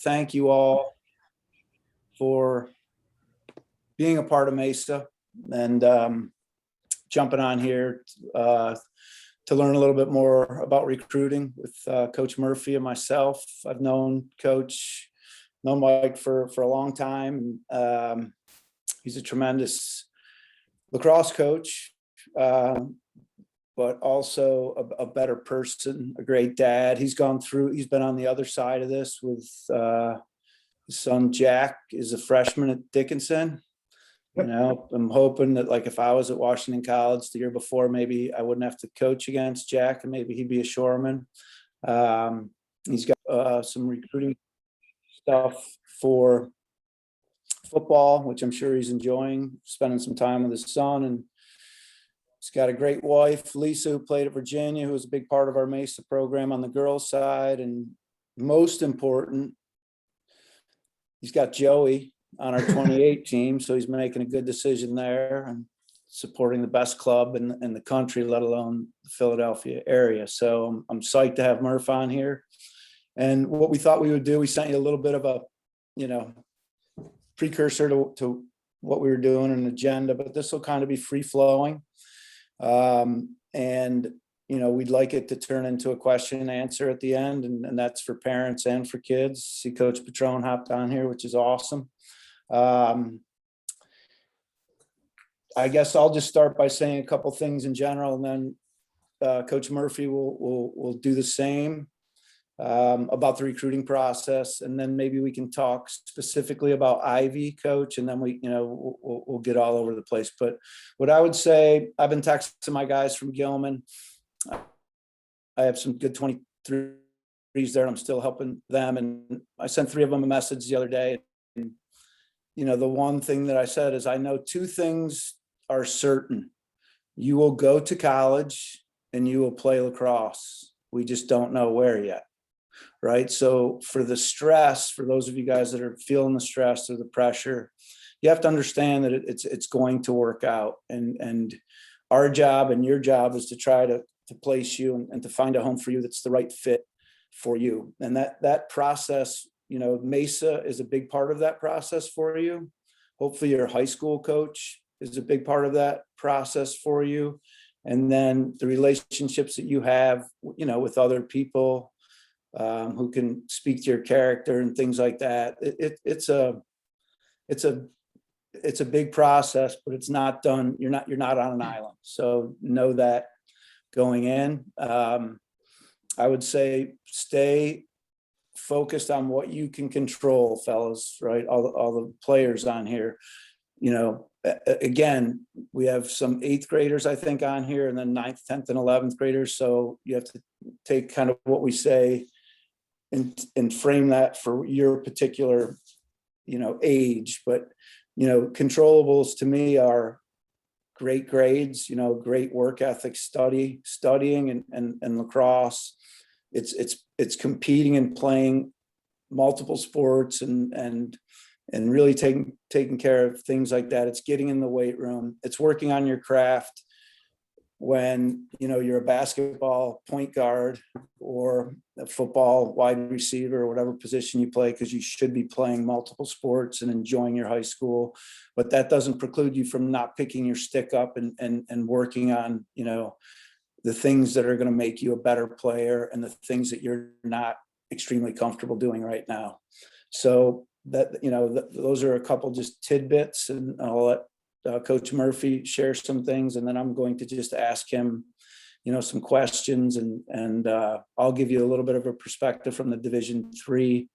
thank you all for being a part of Mesa and jumping on here to learn a little bit more about recruiting with Coach Murphy and myself. I've known Mike for a long time. He's a tremendous lacrosse coach, but also a better person, a great dad. He's been on the other side of this with his son Jack is a freshman at Dickinson. I'm hoping that, like, if I was at Washington College the year before, maybe I wouldn't have to coach against Jack and maybe he'd be a shoreman. He's got some recruiting stuff for football, which I'm sure he's enjoying, spending some time with his son. And he's got a great wife, Lisa, who played at Virginia, who was a big part of our Mesa program on the girls' side. And most important, he's got Joey on our 28 team, so he's making a good decision there and supporting the best club in the country, let alone the Philadelphia area. So I'm psyched to have Murph on here. And what we thought we would do, we sent you a little bit of a, precursor to what we were doing, an agenda, but this will kind of be free flowing. We'd like it to turn into a question and answer at the end. And that's for parents and for kids. See, Coach Patron hopped on here, which is awesome. I guess I'll just start by saying a couple things in general, and then Coach Murphy will do the same about the recruiting process, and then maybe we can talk specifically about Ivy, Coach, and then we'll get all over the place. But what I would say, I've been texting my guys from Gilman. I have some good 23s there, and I'm still helping them. And I sent 3 of them a message the other day. And, the one thing that I said is, I know 2 things are certain. You will go to college and you will play lacrosse. We just don't know where yet. Right. So for the stress, for those of you guys that are feeling the stress or the pressure, you have to understand that it's going to work out. And our job and your job is to try to place you and to find a home for you that's the right fit for you. And that process, Mesa is a big part of that process for you. Hopefully your high school coach is a big part of that process for you. And then the relationships that you have, with other people who can speak to your character and things like that. It's a big process, but it's not done. You're not on an island. So know that going in. I would say stay focused on what you can control, fellas, right? All the players on here, again, we have some 8th graders, I think, on here, and then 9th, 10th, and 11th graders. So you have to take kind of what we say and frame that for your particular, age. But, controllables to me are great grades, great work ethic, studying and lacrosse. It's competing and playing multiple sports and really taking care of things like that. It's getting in the weight room. It's working on your craft when, you're a basketball point guard or a football wide receiver or whatever position you play, because you should be playing multiple sports and enjoying your high school. But that doesn't preclude you from not picking your stick up and working on, the things that are going to make you a better player and the things that you're not extremely comfortable doing right now. So that, those are a couple just tidbits, and I'll let Coach Murphy share some things, and then I'm going to just ask him, some questions, and I'll give you a little bit of a perspective from the Division III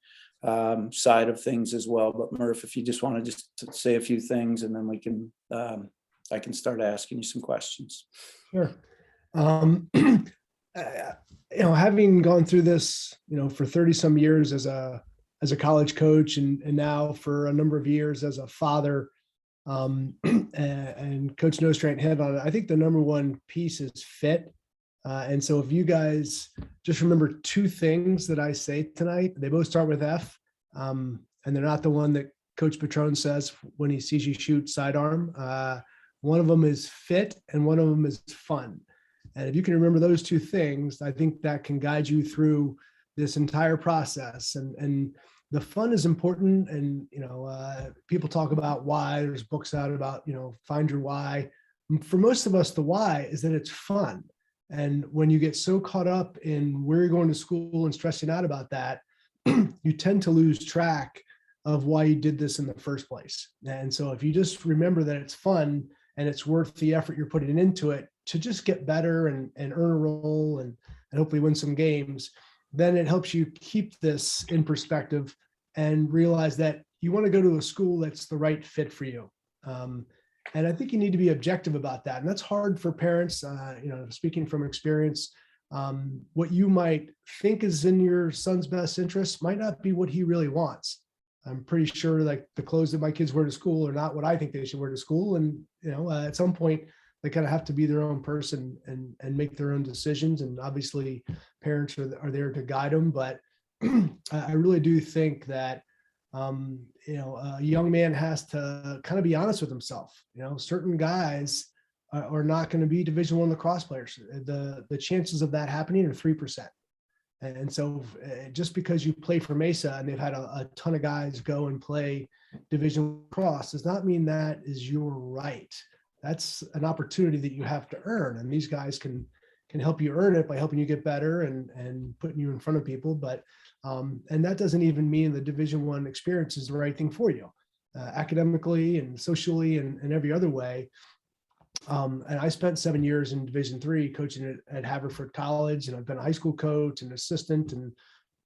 side of things as well. But Murph, if you just want to just say a few things, and then we can, I can start asking you some questions. Sure. Having gone through this, for 30 some years as a college coach, and now for a number of years as a father, and Coach Nostrand hit on it. I think the number one piece is fit. And so if you guys just remember 2 things that I say tonight, they both start with F, and they're not the one that Coach Patron says when he sees you shoot sidearm. One of them is fit and one of them is fun. And if you can remember those 2 things, I think that can guide you through this entire process. And the fun is important. And, people talk about why. There's books out about, find your why. For most of us, the why is that it's fun. And when you get so caught up in where you're going to school and stressing out about that, you tend to lose track of why you did this in the first place. And so if you just remember that it's fun and it's worth the effort you're putting into it to just get better and earn a role and hopefully win some games, then it helps you keep this in perspective and realize that you want to go to a school that's the right fit for you. And I think you need to be objective about that. And that's hard for parents, speaking from experience. What you might think is in your son's best interest might not be what he really wants. I'm pretty sure like the clothes that my kids wear to school are not what I think they should wear to school. And, at some point they kind of have to be their own person and make their own decisions. And obviously parents are there to guide them. But I really do think that, a young man has to kind of be honest with himself. Certain guys are not going to be Division I lacrosse players. The chances of that happening are 3%. And so just because you play for Mesa and they've had a ton of guys go and play Division lacrosse does not mean that is your right. That's an opportunity that you have to earn. And these guys can help you earn it by helping you get better and putting you in front of people. But and that doesn't even mean the Division I experience is the right thing for you, academically and socially and every other way. And I spent 7 years in Division III coaching at Haverford College, and I've been a high school coach and assistant and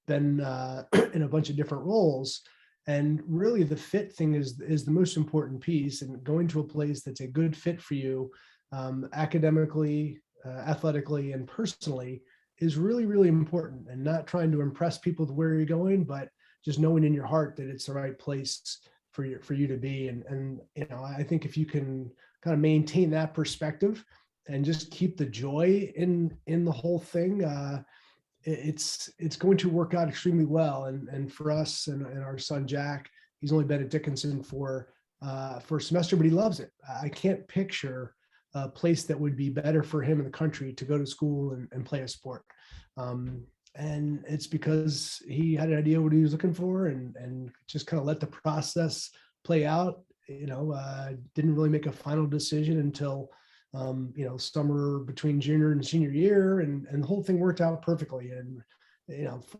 been in a bunch of different roles. And really the fit thing is the most important piece, and going to a place that's a good fit for you academically, athletically, and personally is really, really important. And not trying to impress people to where you're going, but just knowing in your heart that it's the right place for you to be. And I think if you can kind of maintain that perspective and just keep the joy in the whole thing, it's going to work out extremely well. And for us and our son Jack, he's only been at Dickinson for a semester, but he loves it. I can't picture a place that would be better for him in the country to go to school and play a sport. And it's because he had an idea what he was looking for and just kind of let the process play out. Didn't really make a final decision until summer between junior and senior year, and the whole thing worked out perfectly. And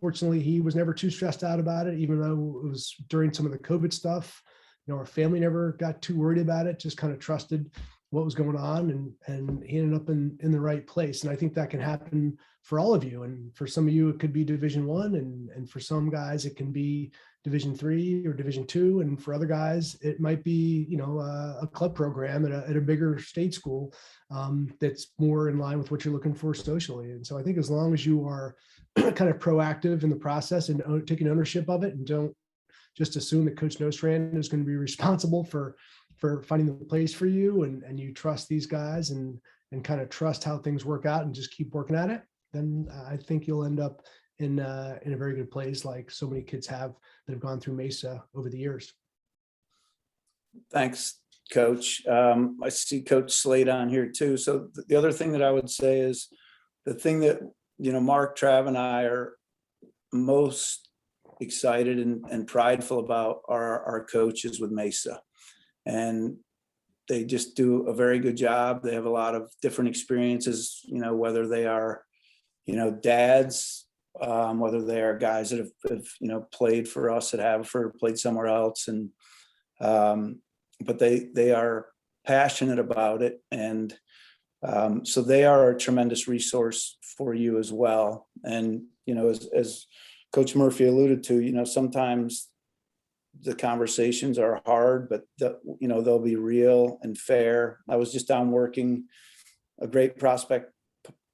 fortunately he was never too stressed out about it, even though it was during some of the COVID stuff. Our family never got too worried about it, just kind of trusted what was going on, and he ended up in the right place. And I think that can happen for all of you. And for some of you, it could be Division I, and for some guys, it can be Division III or Division II. And for other guys, it might be, a club program at a bigger state school that's more in line with what you're looking for socially. And so I think as long as you are kind of proactive in the process and taking ownership of it, and don't just assume that Coach Nostrand is going to be responsible for finding the place for you, and you trust these guys and kind of trust how things work out and just keep working at it, then I think you'll end up in a very good place, like so many kids that have gone through Mesa over the years. Thanks, Coach. I see Coach Slade on here too. So the other thing that I would say is the thing that, Mark, Trav, and I are most excited and prideful about are our coaches with Mesa. And they just do a very good job. They have a lot of different experiences, whether they are, dads, whether they are guys that have played for us at Haverford, played somewhere else. And, but they are passionate about it. And so they are a tremendous resource for you as well. And, as Coach Murphy alluded to, sometimes the conversations are hard, but they'll be real and fair. I was just down working a great prospect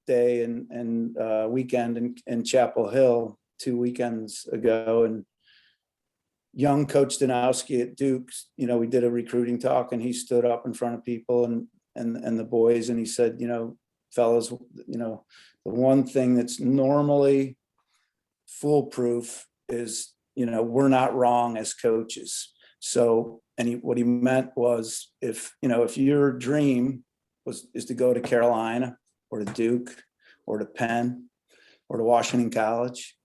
day and weekend in Chapel Hill 2 weekends ago, and young Coach Danowski at Duke, we did a recruiting talk, and he stood up in front of people and the boys, and he said, fellas, the one thing that's normally foolproof is we're not wrong as coaches. So, and what he meant was, if your dream is to go to Carolina or to Duke or to Penn or to Washington College,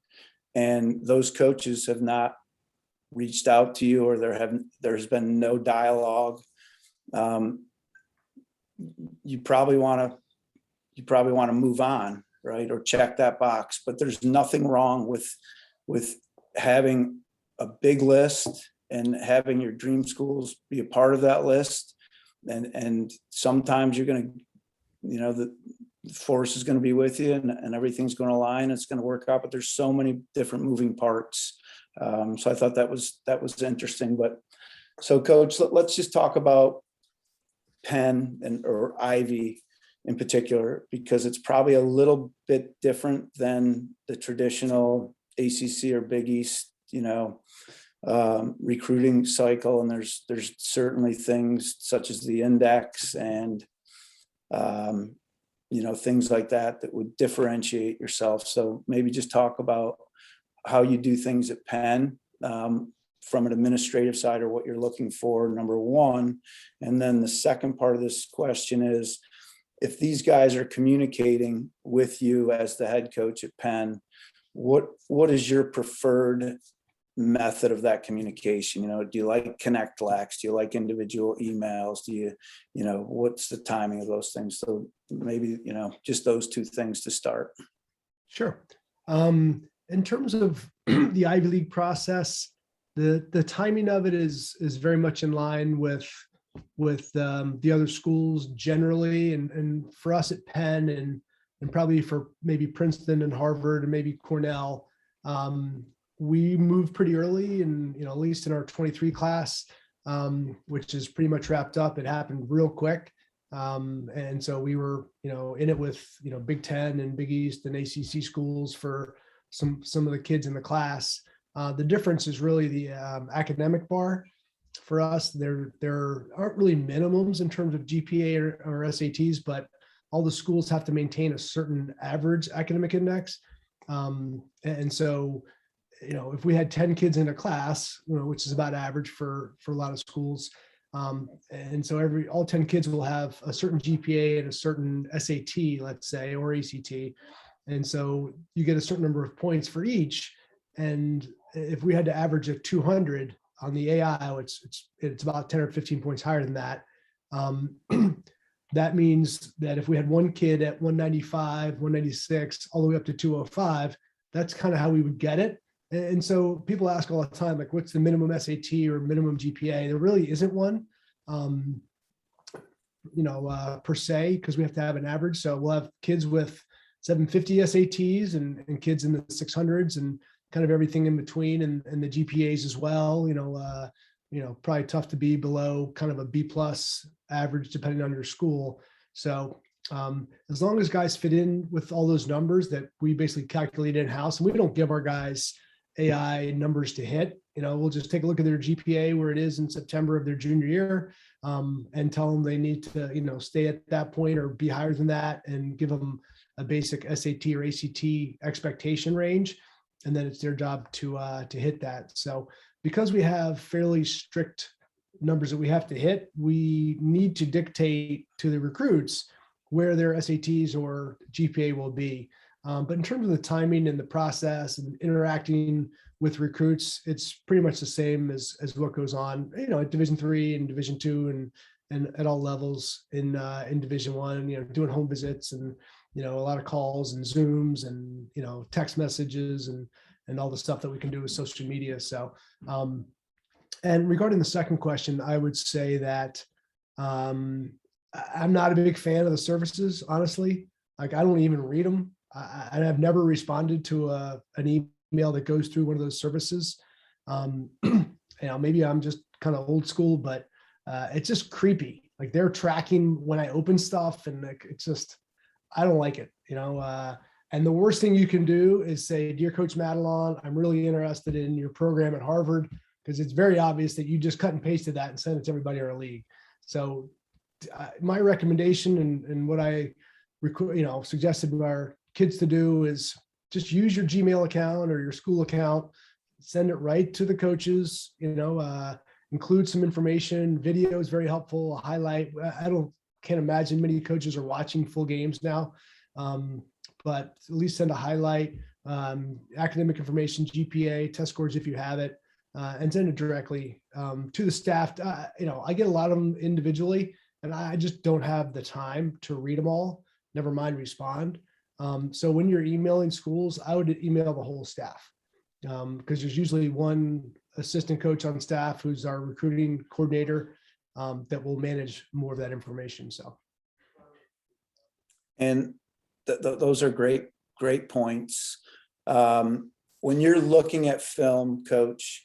and those coaches have not reached out to you or there's been no dialogue, you probably want to move on, right? Or check that box. But there's nothing wrong with having a big list and having your dream schools be a part of that list. And sometimes you're going to, the force is going to be with you and everything's going to align. It's going to work out, but there's so many different moving parts. So I thought that was interesting. But so Coach, let's just talk about Penn or Ivy in particular, because it's probably a little bit different than the traditional ACC or Big East, recruiting cycle. And there's certainly things such as the index and, things like that would differentiate yourself. So maybe just talk about how you do things at Penn, from an administrative side, or what you're looking for, number one. And then the second part of this question is, if these guys are communicating with you as the head coach at Penn, what is your preferred method of that communication? Do you like Connect Lax? Do you like individual emails? Do you, what's the timing of those things? So maybe, just those two things to start. Sure. In terms of the Ivy League process, the timing of it is very much in line with the other schools generally, and for us at Penn and probably for maybe Princeton and Harvard and maybe Cornell, we moved pretty early, and at least in our 23 class, which is pretty much wrapped up. It happened real quick, and so we were in it with Big Ten and Big East and ACC schools for some of the kids in the class. The difference is really the academic bar. For us, there aren't really minimums in terms of GPA or SATs, but all the schools have to maintain a certain average academic index. And so, if we had 10 kids in a class, which is about average for a lot of schools, and so all 10 kids will have a certain GPA and a certain SAT, let's say, or ACT. And so you get a certain number of points for each. And if we had to average a 200 on the AI, it's about 10 or 15 points higher than that. That means that if we had one kid at 195, 196, all the way up to 205, that's kind of how we would get it. And so people ask all the time, like, what's the minimum SAT or minimum GPA? There really isn't one, per se, because we have to have an average. So we'll have kids with 750 SATs and kids in the 600s and kind of everything in between, and the GPAs as well. Probably tough to be below kind of a B+ average depending on your school. So as long as guys fit in with all those numbers that we basically calculate in-house, and we don't give our guys AI numbers to hit, we'll just take a look at their GPA where it is in September of their junior year, and tell them they need to, stay at that point or be higher than that, and give them a basic SAT or ACT expectation range. And then it's their job to hit that. So because we have fairly strict numbers that we have to hit, we need to dictate to the recruits where their SATs or GPA will be. But in terms of the timing and the process and interacting with recruits, it's pretty much the same as what goes on, at Division III and Division II and at all levels in Division I, doing home visits and, a lot of calls and Zooms and, text messages and all the stuff that we can do with social media. So, and regarding the second question, I would say that I'm not a big fan of the services, honestly. Like, I don't even read them. I've never responded to an email that goes through one of those services. Maybe I'm just kind of old school, but it's just creepy. Like, they're tracking when I open stuff, and it's just, I don't like it, and the worst thing you can do is say, "Dear Coach Madelon, I'm really interested in your program at Harvard," because it's very obvious that you just cut and pasted that and sent it to everybody in our league. So my recommendation and what I suggested to our kids to do is just use your Gmail account or your school account, send it right to the coaches, include some information. Video is very helpful, a highlight. Can't imagine many coaches are watching full games now, but at least send a highlight, academic information, GPA, test scores if you have it, and send it directly to the staff. I get a lot of them individually, and I just don't have the time to read them all, never mind respond. So when you're emailing schools, I would email the whole staff, because there's usually one assistant coach on staff who's our recruiting coordinator, that will manage more of that information. So. And those are great points. When you're looking at film, coach,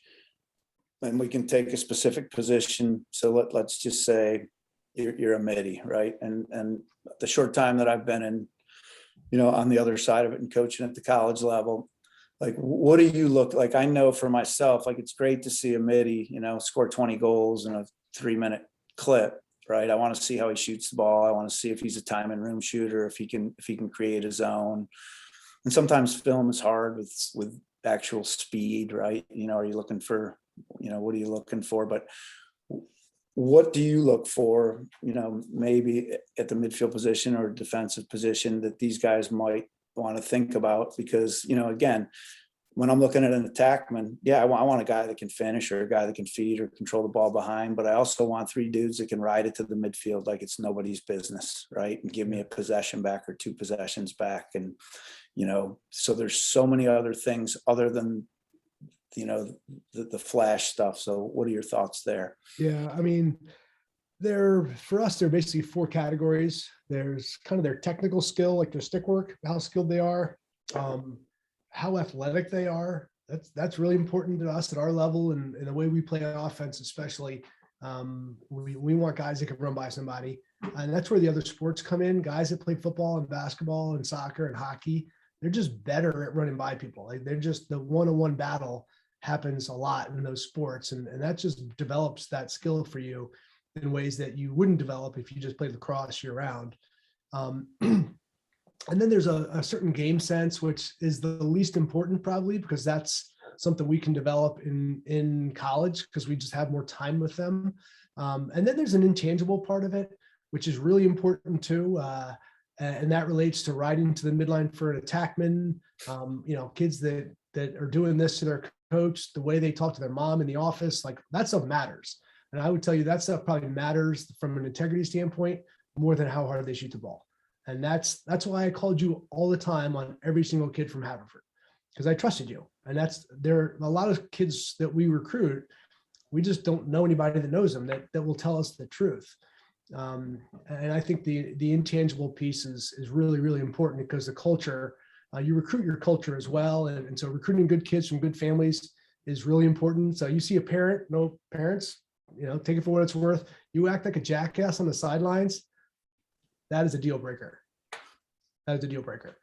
and we can take a specific position. So let's just say you're a midi, right? And the short time that I've been in, on the other side of it and coaching at the college level, like, what do you look like? I know for myself, like, it's great to see a midi, score 20 goals in a 3-minute clip, right? I want to see how he shoots the ball. I want to see if he's a time and room shooter, if he can create his own. And sometimes film is hard with actual speed, right? Are you looking for, what are you looking for? But what do you look for, maybe at the midfield position or defensive position that these guys might want to think about? Because, again, when I'm looking at an attackman, I want a guy that can finish, or a guy that can feed or control the ball behind, but I also want 3 dudes that can ride it to the midfield like it's nobody's business, right? And give me a possession back or 2 possessions back. And, so there's so many other things other than, the flash stuff. So what are your thoughts there? Yeah, for us, they're basically 4 categories. There's kind of their technical skill, like their stick work, how skilled they are, how athletic they are. That's really important to us at our level, and the way we play offense, especially. We want guys that can run by somebody, and that's where the other sports come in. Guys that play football and basketball and soccer and hockey, they're just better at running by people. Like, they're just, the one-on-one battle happens a lot in those sports, and that just develops that skill for you in ways that you wouldn't develop if you just played lacrosse year round. And then there's a certain game sense, which is the least important probably, because that's something we can develop in college because we just have more time with them. And then there's an intangible part of it, which is really important too. And that relates to riding to the midline for an attackman, kids that are doing this to their coach, the way they talk to their mom in the office, like, that stuff matters. And I would tell you that stuff probably matters from an integrity standpoint more than how hard they shoot the ball. And that's why I called you all the time on every single kid from Haverford, because I trusted you. And there are a lot of kids that we recruit, we just don't know anybody that knows them that will tell us the truth. And I think the intangible piece is really, really important, because the culture, you recruit your culture as well. And so recruiting good kids from good families is really important. So you see a parent, no parents, take it for what it's worth. You act like a jackass on the sidelines, that is a deal breaker. That is a deal breaker.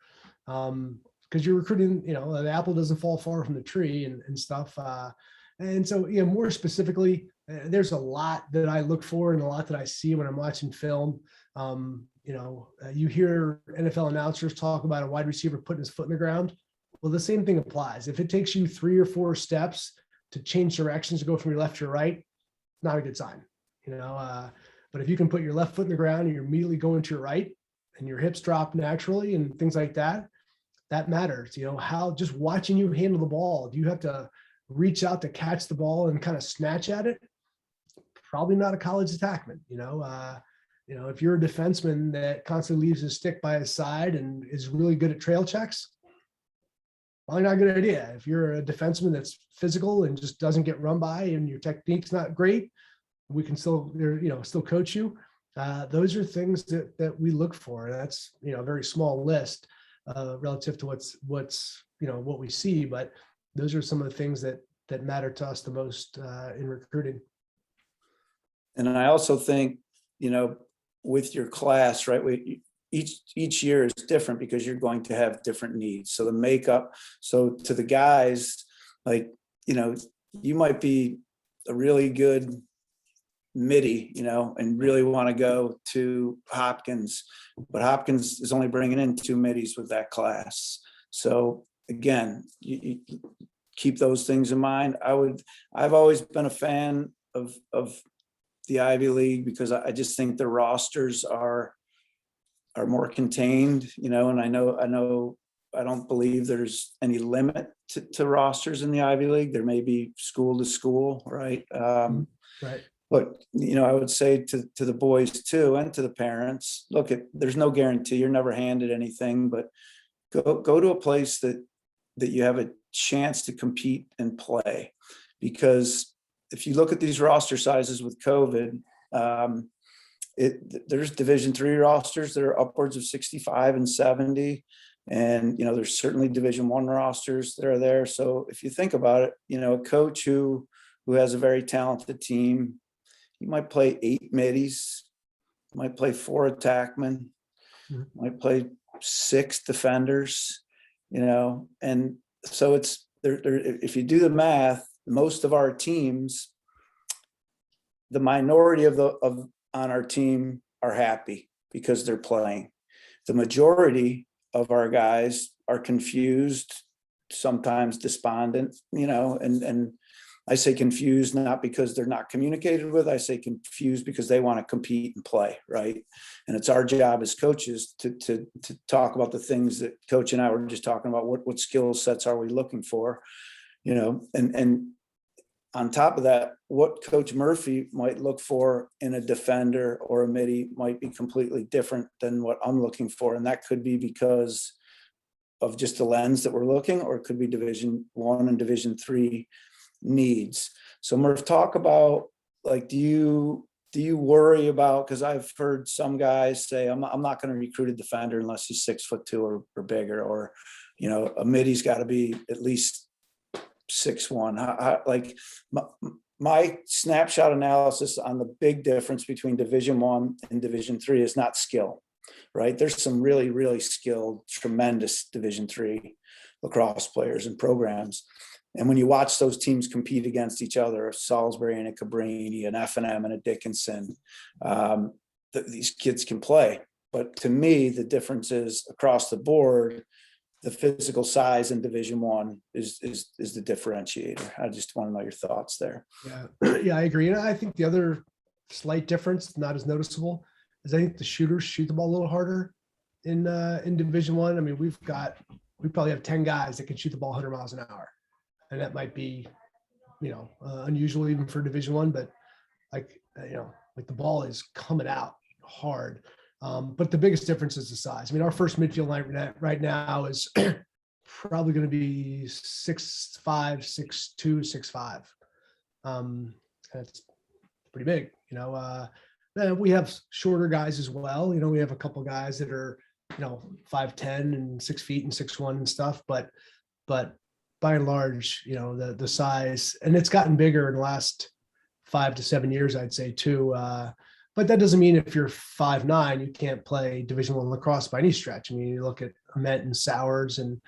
Because you're recruiting, the apple doesn't fall far from the tree and stuff. And so, more specifically, there's a lot that I look for and a lot that I see when I'm watching film. You hear NFL announcers talk about a wide receiver putting his foot in the ground. Well, the same thing applies. If it takes you 3 or 4 steps to change directions to go from your left to your right, not a good sign, but if you can put your left foot in the ground and you're immediately going to your right and your hips drop naturally and things like that, that matters. How just watching you handle the ball, do you have to reach out to catch the ball and kind of snatch at it? Probably not a college attackman. If you're a defenseman that constantly leaves his stick by his side and is really good at trail checks, probably not a good idea. If you're a defenseman that's physical and just doesn't get run by and your technique's not great, we can still coach you. Those are things that we look for. That's, a very small list relative to what we see, but those are some of the things that matter to us the most in recruiting. And I also think, with your class, right, each year is different because you're going to have different needs. So the makeup, so to the guys, like, you might be a really good midi, and really want to go to Hopkins, but Hopkins is only bringing in 2 middies with that class. So again, you keep those things in mind. I've always been a fan of the Ivy League because I just think the rosters are more contained, and I don't believe there's any limit to rosters in the Ivy League. There may be school to school, right? Right. But, I would say to the boys too, and to the parents, look, there's no guarantee. You're never handed anything, but go to a place that you have a chance to compete and play. Because if you look at these roster sizes with COVID, there's Division III rosters that are upwards of 65 and 70. And, there's certainly Division I rosters that are there. So if you think about it, a coach who has a very talented team, he might play 8 middies, might play 4 attackmen, might play 6 defenders, and so it's there. If you do the math, most of our teams, the minority of on our team are happy because they're playing. The majority of our guys are confused, sometimes despondent, and I say confused not because they're not communicated with. I say confused because they want to compete and play, right? And it's our job as coaches to talk about the things that Coach and I were just talking about. What skill sets are we looking for, and on top of that, what Coach Murphy might look for in a defender or a middie might be completely different than what I'm looking for, and that could be because of just the lens that we're looking, or it could be Division I and Division III needs. So Murph, talk about, like, do you worry about, because I've heard some guys say, I'm not going to recruit a defender unless he's 6'2" or bigger, or a middie's got to be at least 6'1". Like my snapshot analysis on the big difference between Division I and Division III is not skill, right? There's some really, really skilled, tremendous Division III lacrosse players and programs. And when you watch those teams compete against each other, Salisbury and a Cabrini, an F&M and a Dickinson, these kids can play. But to me, the difference is across the board, the physical size in Division I is the differentiator. I just want to know your thoughts there. Yeah, I agree. And I think the other slight difference, not as noticeable, is I think the shooters shoot the ball a little harder in Division I. I mean, we probably have 10 guys that can shoot the ball 100 miles an hour. And that might be, unusual even for Division I, but like the ball is coming out hard. But the biggest difference is the size. I mean, our first midfield line right now is probably going to be 6'5", 6'2", 6'5". That's pretty big, Then we have shorter guys as well. We have a couple guys that are, 5'10" and 6 feet and 6'1" and stuff, but by and large, the size, and it's gotten bigger in the last 5 to 7 years, I'd say too. But that doesn't mean if you're 5'9", you can't play Division I lacrosse by any stretch. I mean, you look at Ament and Sowers and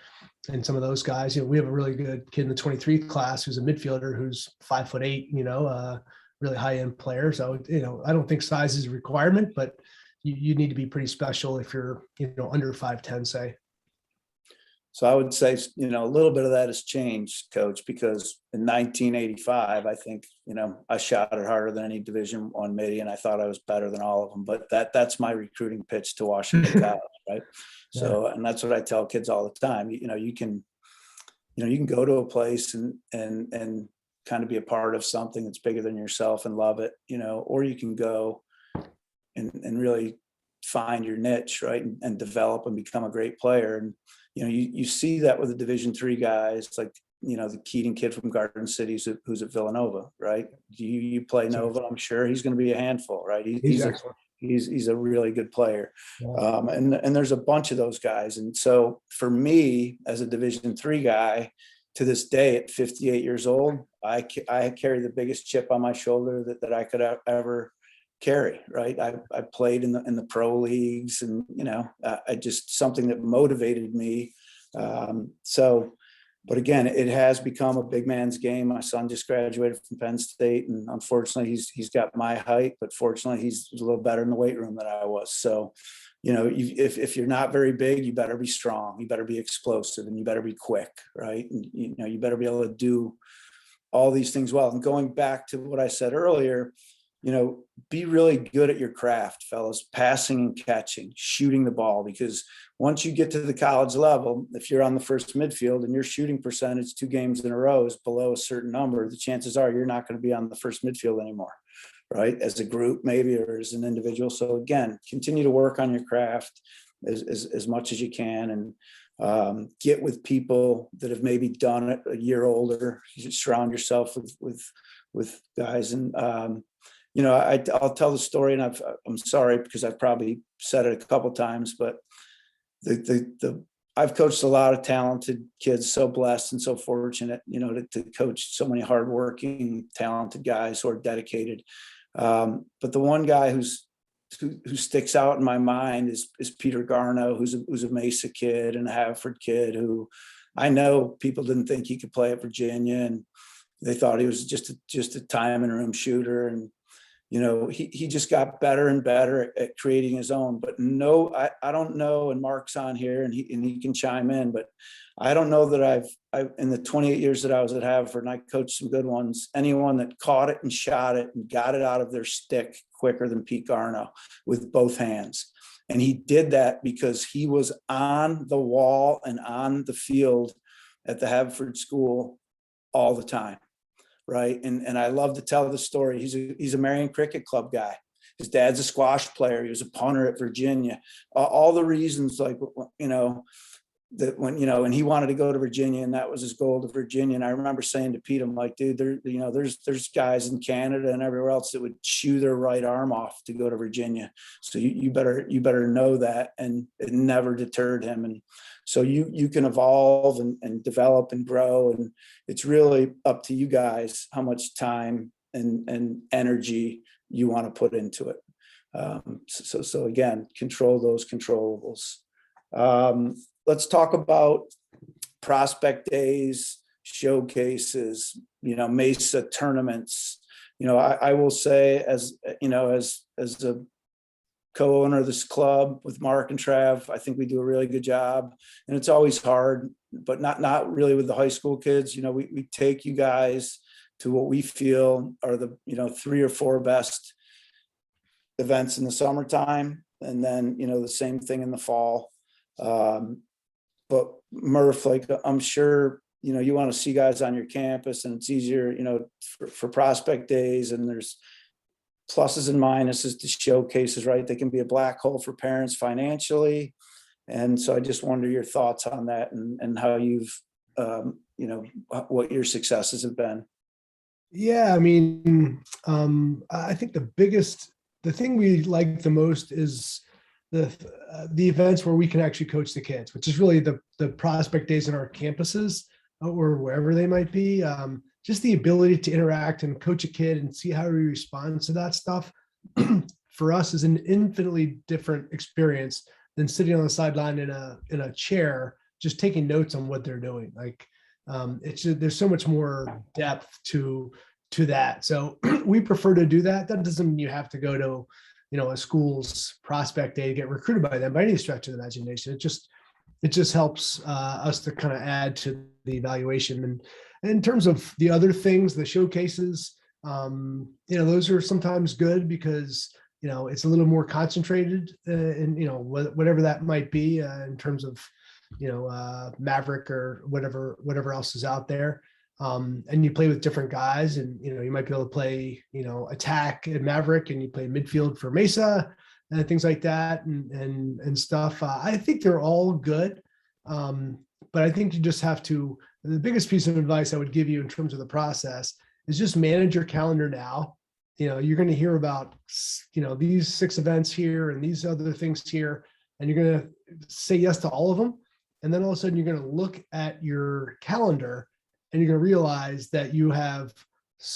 some of those guys. We have a really good kid in the 23 class who's a midfielder who's 5'8", really high end player. So, I don't think size is a requirement, but you need to be pretty special if you're, under 5'10", say. So I would say, a little bit of that has changed, Coach, because in 1985, I think, I shot it harder than any Division I middie, and I thought I was better than all of them. But that's my recruiting pitch to Washington College, right? Yeah. So, and that's what I tell kids all the time. You can go to a place and kind of be a part of something that's bigger than yourself and love it, or you can go and really find your niche, right, and develop and become a great player. And you see that with the Division III guys, like the Keating kid from Garden City who's at Villanova, right? You play Nova, I'm sure he's going to be a handful, right? He's a really good player. Yeah. And there's a bunch of those guys. And so for me, as a Division III guy, to this day at 58 years old, I carry the biggest chip on my shoulder that I could ever carry, right? I played in the pro leagues, and I just, something that motivated me. But again, it has become a big man's game. My son just graduated from Penn State, and unfortunately he's got my height, but fortunately he's a little better in the weight room than I was. So if you're not very big, you better be strong, you better be explosive, and you better be quick, right? And you better be able to do all these things well. And going back to what I said earlier, be really good at your craft, fellas, passing and catching, shooting the ball, because once you get to the college level, if you're on the first midfield and your shooting percentage 2 games in a row is below a certain number, the chances are you're not going to be on the first midfield anymore, right? As a group, maybe, or as an individual. So again, continue to work on your craft as much as you can, and get with people that have maybe done it a year older. You should surround yourself with guys. And I'll tell the story, and I'm sorry because I've probably said it a couple times, but I've coached a lot of talented kids, so blessed and so fortunate, to coach so many hardworking, talented guys who are dedicated. But the one guy who sticks out in my mind is Peter Garno, who's a Mesa kid and a Haverford kid, who I know people didn't think he could play at Virginia, and they thought he was just a time and room shooter. And he just got better and better at creating his own. But no, I don't know, and Mark's on here and he can chime in, but I don't know that I've in the 28 years that I was at Haverford, and I coached some good ones, anyone that caught it and shot it and got it out of their stick quicker than Pete Garno with both hands. And he did that because he was on the wall and on the field at the Haverford school all the time. Right. And I love to tell the story. He's a Marion Cricket Club guy. His dad's a squash player. He was a punter at Virginia. All the reasons, like, that when, and he wanted to go to Virginia, and that was his goal to Virginia. And I remember saying to Pete, I'm like, dude, there's guys in Canada and everywhere else that would chew their right arm off to go to Virginia. So you better know that. And it never deterred him. And so you can evolve and develop and grow. And it's really up to you guys how much time and energy you want to put into it. So again, control those controllables. Let's talk about prospect days, showcases, Mesa tournaments. I will say, as a co-owner of this club with Mark and Trav, I think we do a really good job, and it's always hard, but not really with the high school kids. We take you guys to what we feel are the 3 or 4 best events in the summertime, and then the same thing in the fall. But Murph, like, I'm sure, you want to see guys on your campus, and it's easier, for prospect days, and there's pluses and minuses to showcases, right? They can be a black hole for parents financially. And so I just wonder your thoughts on that, and how you've, what your successes have been. Yeah, I mean, I think the thing we like the most is the events where we can actually coach the kids, which is really the prospect days in our campuses or wherever they might be. Just the ability to interact and coach a kid and see how he responds to that stuff for us is an infinitely different experience than sitting on the sideline in a chair, just taking notes on what they're doing. Like, there's so much more depth to that. So we prefer to do that. That doesn't mean you have to go to a school's prospect day to get recruited by them by any stretch of the imagination. It just helps us to kind of add to the evaluation. And in terms of the other things, the showcases, those are sometimes good because it's a little more concentrated in whatever that might be in terms of Maverick or whatever else is out there. And you play with different guys, and you might be able to play attack at Maverick, and you play midfield for Mesa and things like that, and stuff. I think they're all good, but I think you just have to. The biggest piece of advice I would give you in terms of the process is just manage your calendar now. You're going to hear about these 6 events here and these other things here, and you're going to say yes to all of them, and then all of a sudden you're going to look at your calendar. And you're going to realize that you have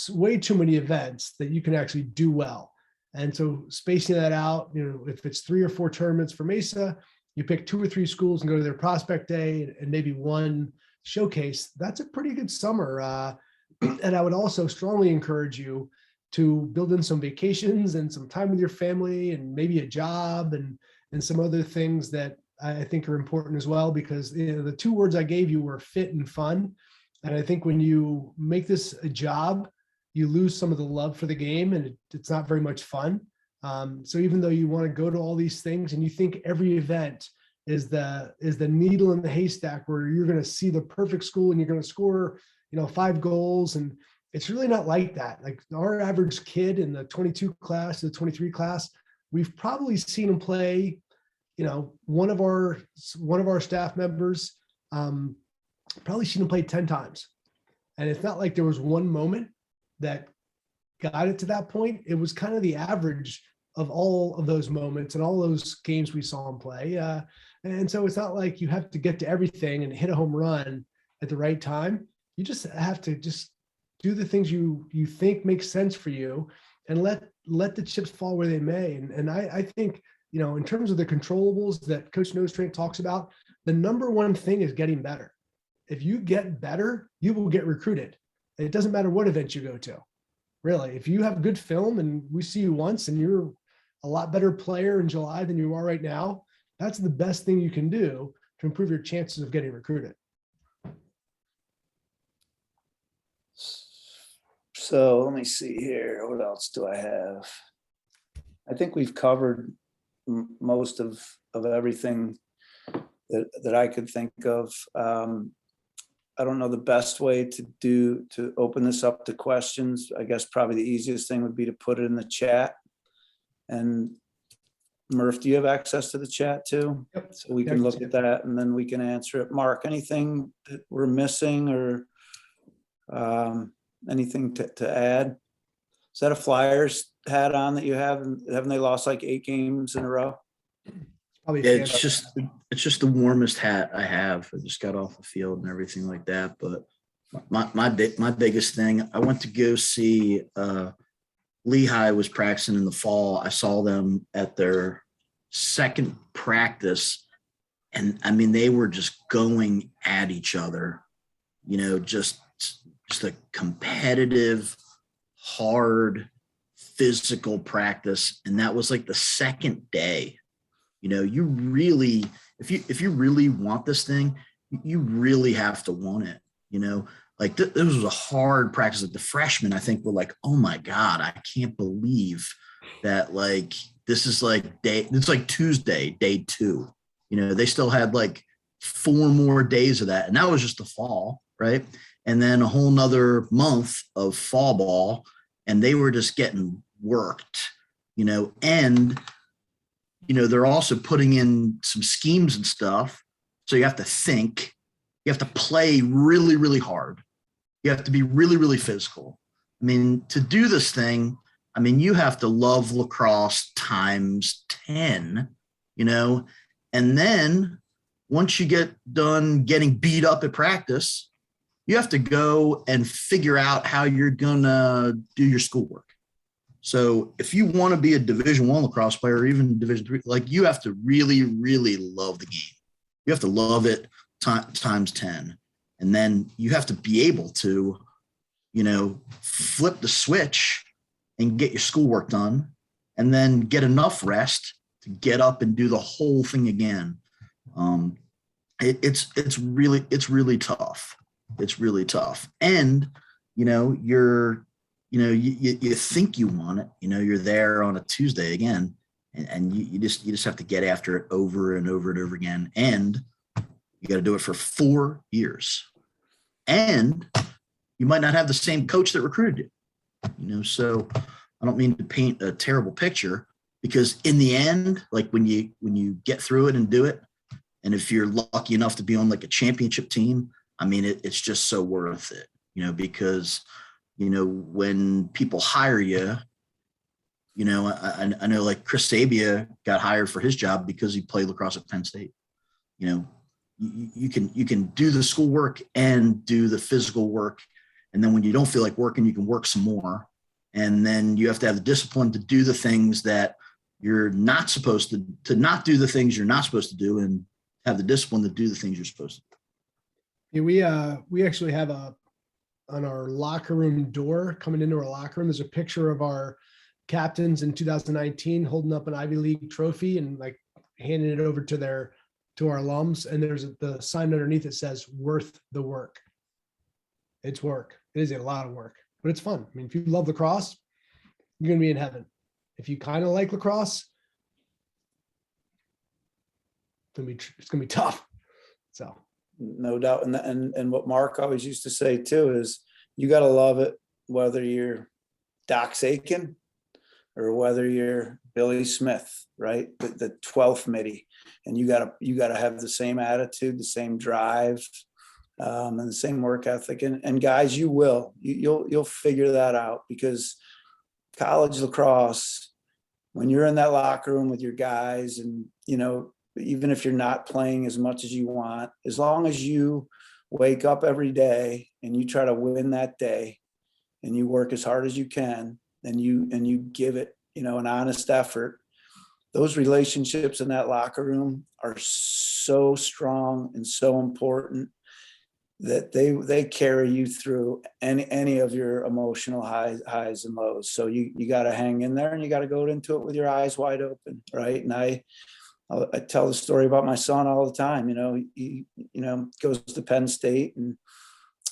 way too many events that you can actually do well. And so spacing that out, if it's 3 or 4 tournaments for Mesa, you pick 2 or 3 schools and go to their prospect day and maybe 1 showcase. That's a pretty good summer. And I would also strongly encourage you to build in some vacations and some time with your family and maybe a job and some other things that I think are important as well, because the 2 words I gave you were fit and fun. And I think when you make this a job, you lose some of the love for the game, and it's not very much fun. So even though you want to go to all these things and you think every event is the needle in the haystack where you're going to see the perfect school and you're going to score, 5 goals, and it's really not like that. Like our average kid in the 22 class, the 23 class, we've probably seen him play, one of our staff members, probably seen him play 10 times. And it's not like there was one moment that got it to that point. It was kind of the average of all of those moments and all those games we saw him play. And so it's not like you have to get to everything and hit a home run at the right time. You just have to just do the things you think make sense for you, and let the chips fall where they may. And I think, in terms of the controllables that Coach Nostrand talks about, the number one thing is getting better. If you get better, you will get recruited. It doesn't matter what event you go to. Really, if you have good film and we see you once and you're a lot better player in July than you are right now, that's the best thing you can do to improve your chances of getting recruited. So let me see here. What else do I have? I think we've covered most of everything that I could think of. I don't know the best way to open this up to questions. I guess probably the easiest thing would be to put it in the chat. And Murph, do you have access to the chat too? Yep. So we can look at that and then we can answer it. Mark, anything that we're missing or anything to add? Is that a Flyers hat on that you have? Haven't they lost like 8 games in a row? Probably Yeah, it's just the warmest hat I have. I just got off the field and everything like that. But my biggest thing, I went to go see Lehigh was practicing in the fall. I saw them at their second practice, and I mean they were just going at each other. Just a competitive, hard, physical practice, and that was like the second day. You really, if you really want this thing, you really have to want it. Like this was a hard practice. Like the freshmen, I think, were like, "Oh my God, I can't believe that! Like this is like it's like Tuesday, day 2. They still had like 4 more days of that, and that was just the fall, right? And then a whole nother month of fall ball, and they were just getting worked, and they're also putting in some schemes and stuff. So you have to think, you have to play really, really hard. You have to be really, really physical. I mean, to do this thing, I mean, you have to love lacrosse times 10, and then once you get done getting beat up at practice, you have to go and figure out how you're going to do your schoolwork. So if you want to be a Division I lacrosse player or even Division III, like you have to really, really love the game. You have to love it times 10. And then you have to be able to, flip the switch and get your schoolwork done and then get enough rest to get up and do the whole thing again. It's really tough. It's really tough. And, you think you want it, you're there on a Tuesday again, and you just have to get after it over and over and over again. And you got to do it for 4 years. And you might not have the same coach that recruited you, so I don't mean to paint a terrible picture, because in the end, like when you get through it and do it, and if you're lucky enough to be on like a championship team, I mean, it's just so worth it, because when people hire you, I know like Chris Sabia got hired for his job because he played lacrosse at Penn State. You can do the schoolwork and do the physical work. And then when you don't feel like working, you can work some more. And then you have to have the discipline to do the things that you're not supposed to not do the things you're not supposed to do, and have the discipline to do the things you're supposed to do. Yeah, we actually have on our locker room door coming into our locker room, there's a picture of our captains in 2019 holding up an Ivy League trophy and like handing it over to our alums. And there's the sign underneath that says "worth the work." It's work. It is a lot of work. but it's fun. I mean, if you love lacrosse, you're going to be in heaven. If you kind of like lacrosse, it's going to be tough. So No doubt. And what Mark always used to say too is you got to love it, whether you're Doc Sakin or whether you're Billy Smith, right? The 12th midi, and you gotta have the same attitude, the same drive, and the same work ethic. And guys, you'll figure that out, because college lacrosse, when you're in that locker room with your guys, and even if you're not playing as much as you want, as long as you wake up every day and you try to win that day and you work as hard as you can, and you give it, an honest effort, those relationships in that locker room are so strong and so important that they carry you through any of your emotional highs and lows. So you got to hang in there, and you got to go into it with your eyes wide open, right? And I tell the story about my son all the time. He goes to Penn State, and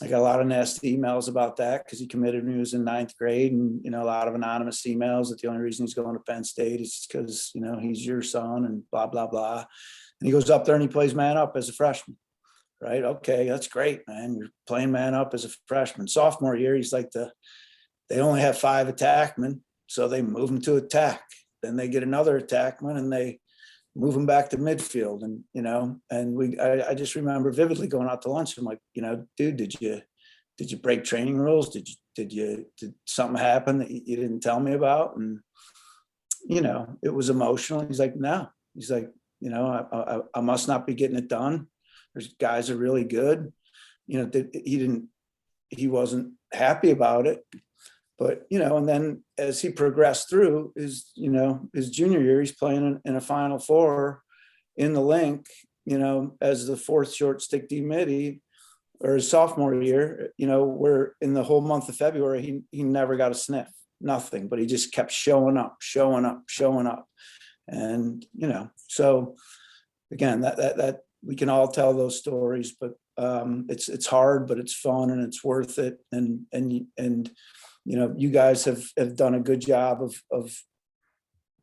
I got a lot of nasty emails about that because he committed when he was in 9th grade, and a lot of anonymous emails that the only reason he's going to Penn State is because he's your son and blah blah blah. And he goes up there and he plays man up as a freshman, right? Okay, that's great, man. You're playing man up as a freshman. Sophomore year, he's like they only have 5 attackmen, so they move him to attack. Then they get another attackman and they move him back to midfield. And, I just remember vividly going out to lunch. I'm like, dude, did you break training rules? Did something happen that you didn't tell me about? And, it was emotional. He's like, no, he's like, I must not be getting it done. There's guys are really good. He wasn't happy about it. But, and then as he progressed through his junior year, he's playing in a Final Four in the link, as the 4th short stick D midi, or his sophomore year, where in the whole month of February, he never got a sniff, nothing, but he just kept showing up. And, so again, that we can all tell those stories, but it's hard, but it's fun and it's worth it. And you guys have done a good job of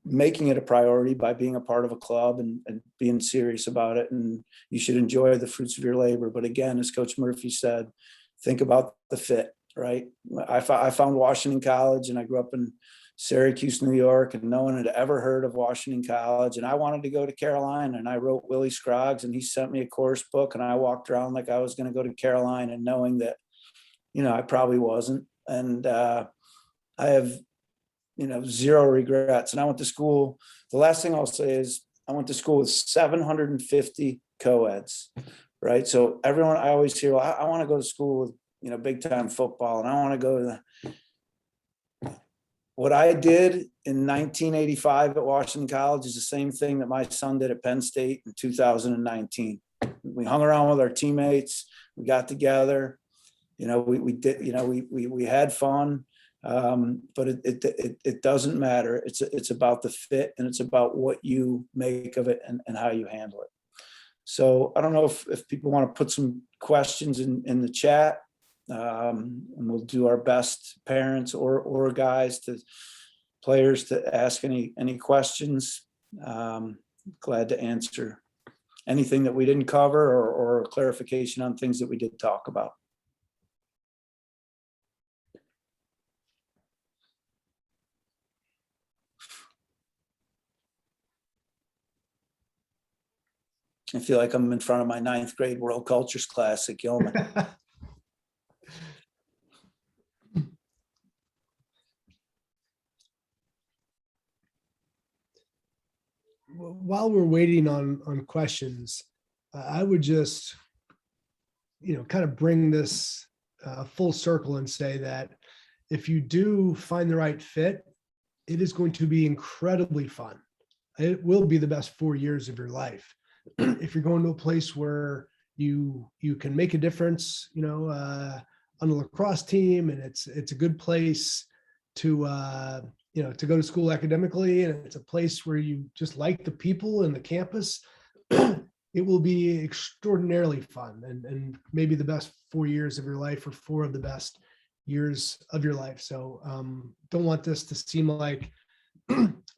making it a priority by being a part of a club and being serious about it. And you should enjoy the fruits of your labor. But again, as Coach Murphy said, think about the fit, right? I found Washington College, and I grew up in Syracuse, New York, and no one had ever heard of Washington College. And I wanted to go to Carolina, and I wrote Willie Scroggs, and he sent me a course book, and I walked around like I was going to go to Carolina, and knowing that, I probably wasn't. And I have, zero regrets. And I went to school. The last thing I'll say is I went to school with 750 co-eds, right? So everyone, I always hear, well, I want to go to school with, big time football, and I want to go to what I did in 1985 at Washington College is the same thing that my son did at Penn State in 2019. We hung around with our teammates. We got together. We did, we had fun, but it doesn't matter. It's about the fit, and it's about what you make of it and how you handle it. So I don't know if people want to put some questions in the chat, and we'll do our best, parents or guys, players, to ask any questions. Glad to answer anything that we didn't cover or clarification on things that we did talk about. I feel like I'm in front of my 9th grade World Cultures class at Gilman. While we're waiting on questions, I would just, kind of bring this full circle and say that if you do find the right fit, it is going to be incredibly fun. It will be the best 4 years of your life. If you're going to a place where you can make a difference, on a lacrosse team, and it's a good place to to go to school academically, and it's a place where you just like the people and the campus, it will be extraordinarily fun and maybe the best 4 years of your life, or 4 of the best years of your life. So don't want this to seem like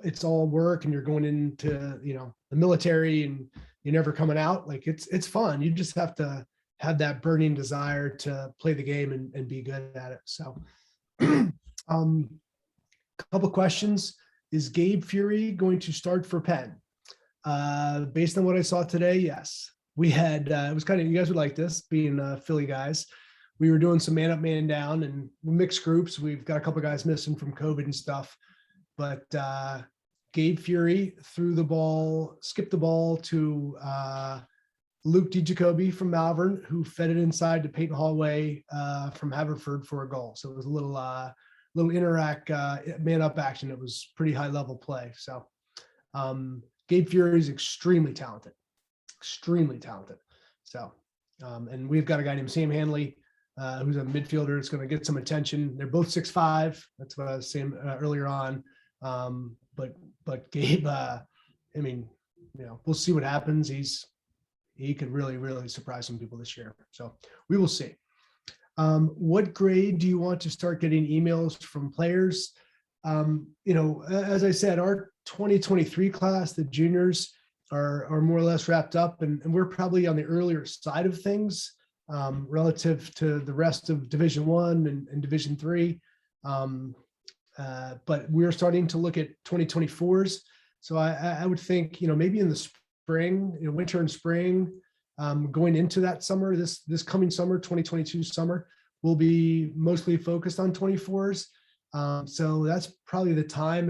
it's all work and you're going into, the military and you're never coming out. Like it's fun. You just have to have that burning desire to play the game and be good at it. So couple questions. Is Gabe Fury going to start for Penn? Based on what I saw today, yes. We had, it was kind of, you guys would like this, being Philly guys. We were doing some man up, man down and mixed groups. We've got a couple guys missing from COVID and stuff. But Gabe Fury threw the ball, skipped the ball to Luke DiGiacobi from Malvern, who fed it inside to Peyton Hallway from Haverford for a goal. So it was a little interact man up action. It was pretty high level play. So Gabe Fury is extremely talented. So, and we've got a guy named Sam Hanley, who's a midfielder. It's going to get some attention. They're both 6'5". That's what I was saying earlier on. But Gabe, we'll see what happens. He could really, really surprise some people this year. So we will see. What grade do you want to start getting emails from players? As I said, our 2023 class, the juniors are more or less wrapped up, and we're probably on the earlier side of things relative to the rest of Division I and Division III. But we're starting to look at 2024s. So I would think, maybe in the spring, winter and spring, going into that summer, this coming summer, 2022 summer, will be mostly focused on 24s. So that's probably the time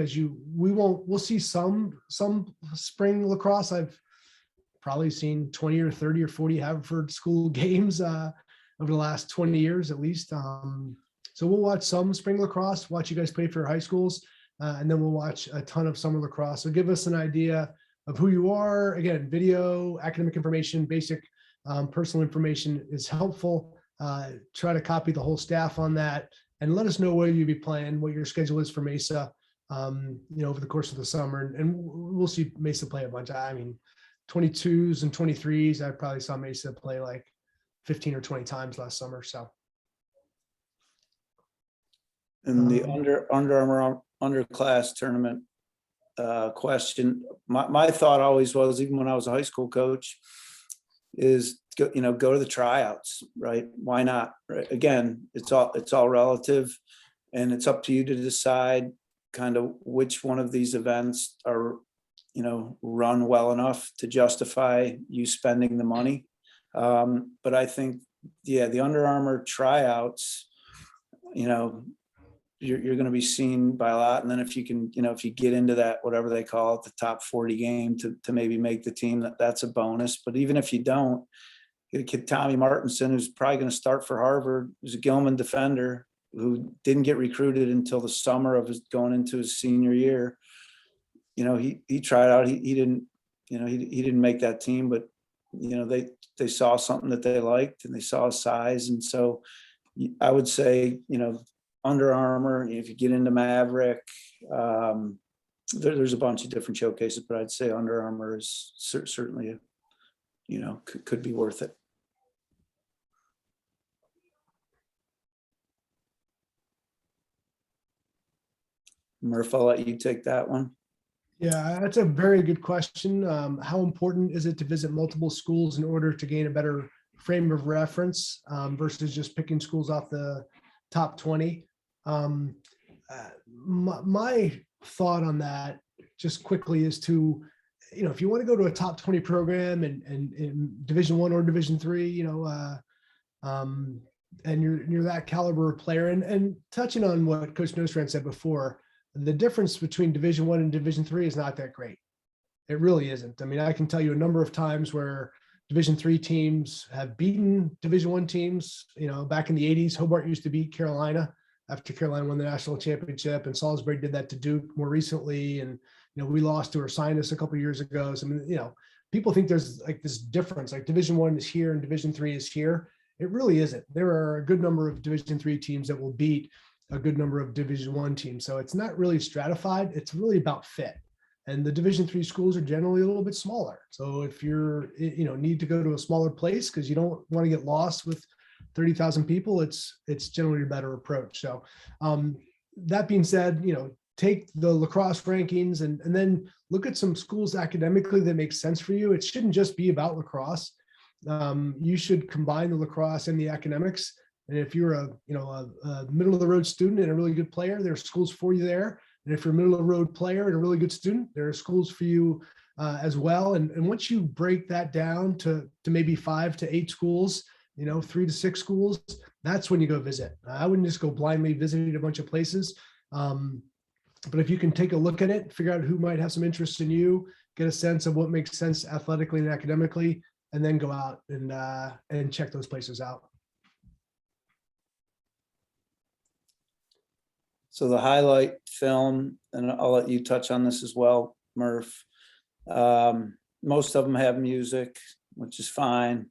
we'll see some spring lacrosse. I've probably seen 20 or 30 or 40 Haverford school games over the last 20 years at least. So we'll watch some spring lacrosse, watch you guys play for high schools, and then we'll watch a ton of summer lacrosse. So give us an idea of who you are. Again, video, academic information, basic personal information is helpful. Try to copy the whole staff on that, and let us know where you'll be playing, what your schedule is for Mesa, over the course of the summer. And we'll see Mesa play a bunch. 22s and 23s. I probably saw Mesa play like 15 or 20 times last summer. So. And the Under Armour underclass tournament question, my thought always was, even when I was a high school coach, is go to the tryouts, right? Why not? Right? Again, it's all relative, and it's up to you to decide kind of which one of these events are, run well enough to justify you spending the money. But I think, the Under Armour tryouts, you're going to be seen by a lot. And then if you can, if you get into that, whatever they call it, the top 40 game to maybe make the team, that's a bonus. But even if you don't, get a kid, Tommy Martinson, who's probably going to start for Harvard, who's a Gilman defender who didn't get recruited until the summer of going into his senior year. He tried out, he didn't, he didn't make that team, but they saw something that they liked, and they saw his size. And so I would say, Under Armour, if you get into Maverick, there's a bunch of different showcases, but I'd say Under Armour is certainly, could be worth it. Murph, I'll let you take that one. Yeah, that's a very good question. How important is it to visit multiple schools in order to gain a better frame of reference versus just picking schools off the top 20? My thought on that just quickly is to, if you want to go to a top 20 program and in Division I or Division III, and you're that caliber of player, and touching on what Coach Nostrand said before, the difference between Division I and Division III is not that great. It really isn't. I can tell you a number of times where Division III teams have beaten Division I teams. Back in the 80s, Hobart used to beat Carolina after Carolina won the national championship, and Salisbury did that to Duke more recently. And, we lost to Ursinus a couple of years ago. So, people think there's like this difference, like Division I is here and Division III is here. It really isn't. There are a good number of Division III teams that will beat a good number of Division I teams. So it's not really stratified. It's really about fit. And the Division III schools are generally a little bit smaller. So if you're, need to go to a smaller place because you don't want to get lost with 30,000 people, it's generally a better approach. So that being said, take the lacrosse rankings and then look at some schools academically that make sense for you. It shouldn't just be about lacrosse. You should combine the lacrosse and the academics. And if you're a middle of the road student and a really good player, there are schools for you there. And if you're a middle of the road player and a really good student, there are schools for you as well. And once you break that down to maybe 5 to 8 schools, 3 to 6 schools, that's when you go visit. I wouldn't just go blindly visiting a bunch of places. But if you can take a look at it, figure out who might have some interest in you, get a sense of what makes sense athletically and academically, and then go out and check those places out. So the highlight film, and I'll let you touch on this as well, Murph. Most of them have music, which is fine.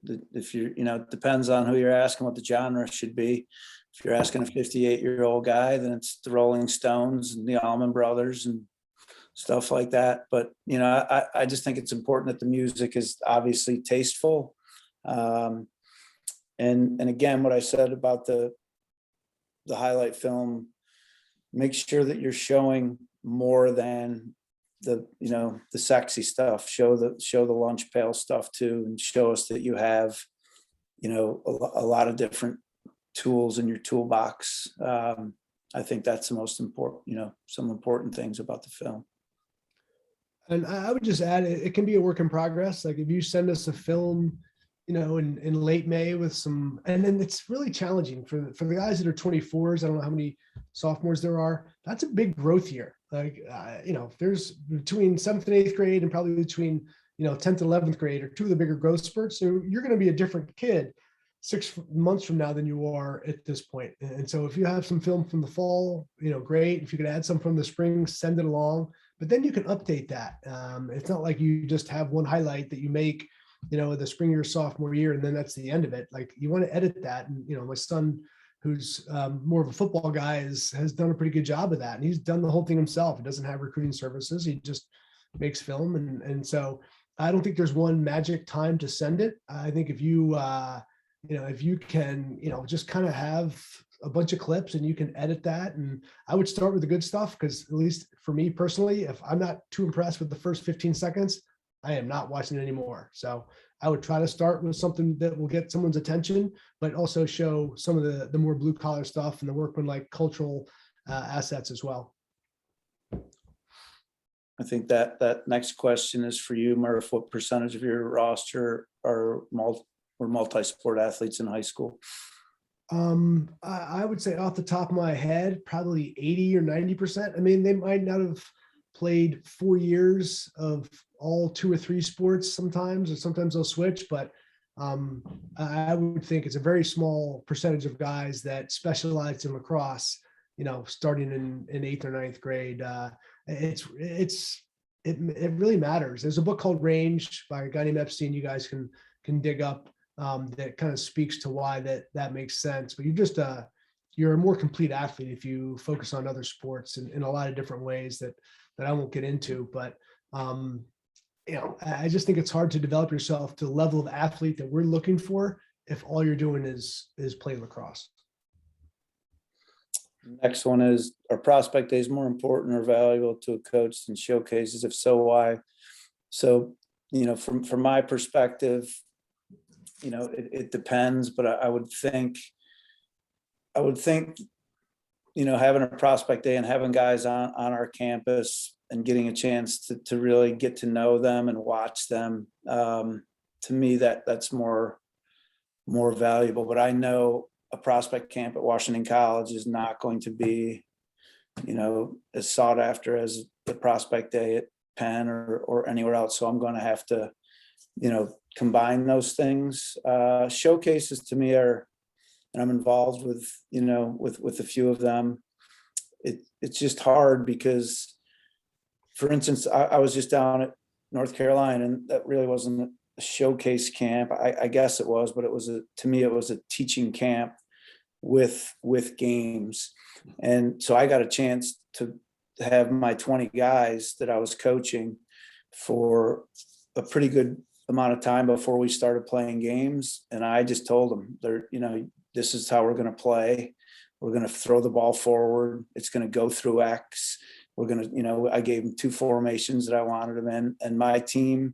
If you're, it depends on who you're asking what the genre should be. If you're asking a 58-year-old guy, then it's the Rolling Stones and the Allman Brothers and stuff like that. But, I just think it's important that the music is obviously tasteful. And again, what I said about the highlight film, make sure that you're showing more than the sexy stuff. Show the lunch pail stuff too, and show us that you have, a lot of different tools in your toolbox. I think that's the most important, some important things about the film. And I would just add, it can be a work in progress. Like if you send us a film, in late May with some, and then it's really challenging for the guys that are 24s. I don't know how many sophomores there are. That's a big growth year. Like, there's between 7th and 8th grade and probably between, 10th and 11th grade are 2 of the bigger growth spurts. So you're going to be a different kid 6 months from now than you are at this point. And so if you have some film from the fall, great. If you could add some from the spring, send it along, but then you can update that. It's not like you just have one highlight that you make, the spring of your sophomore year, and then that's the end of it. Like you want to edit that. And, my son, who's more of a football guy, has done a pretty good job of that. And he's done the whole thing himself. He doesn't have recruiting services. He just makes film. And so I don't think there's one magic time to send it. I think if you, if you can, just kind of have a bunch of clips and you can edit that. And I would start with the good stuff, because at least for me personally, if I'm not too impressed with the first 15 seconds, I am not watching it anymore. So I would try to start with something that will get someone's attention, but also show some of the more blue collar stuff and the workman-like cultural assets as well. I think that next question is for you, Murph. What percentage of your roster are multi-sport athletes in high school? I would say off the top of my head, probably 80 or 90%. I mean, they might not have played 4 years of all 2 or 3 sports sometimes, or sometimes they'll switch, but I would think it's a very small percentage of guys that specialize in lacrosse, starting in 8th or 9th grade. It really matters. There's a book called Range by a guy named Epstein. You guys can dig up that kind of speaks to why that makes sense. But you're a more complete athlete if you focus on other sports in a lot of different ways that I won't get into. But I just think it's hard to develop yourself to the level of athlete that we're looking for if all you're doing is play lacrosse. Next one is, are prospect days more important or valuable to a coach than showcases? If so, why? So, from my perspective, it depends, but I would think, having a prospect day and having guys on our campus and getting a chance to really get to know them and watch them, to me, that's more valuable. But I know a prospect camp at Washington College is not going to be, as sought after as the prospect day at Penn or anywhere else. So I'm going to have to, combine those things. Showcases to me are, and I'm involved with, with a few of them. It's just hard because, for instance, I was just down at North Carolina, and that really wasn't a showcase camp. I guess it was, but to me, it was a teaching camp with games. And so I got a chance to have my 20 guys that I was coaching for a pretty good amount of time before we started playing games. And I just told them, this is how we're going to play. We're going to throw the ball forward. It's going to go through X. We're going to, I gave them 2 formations that I wanted them in. And my team,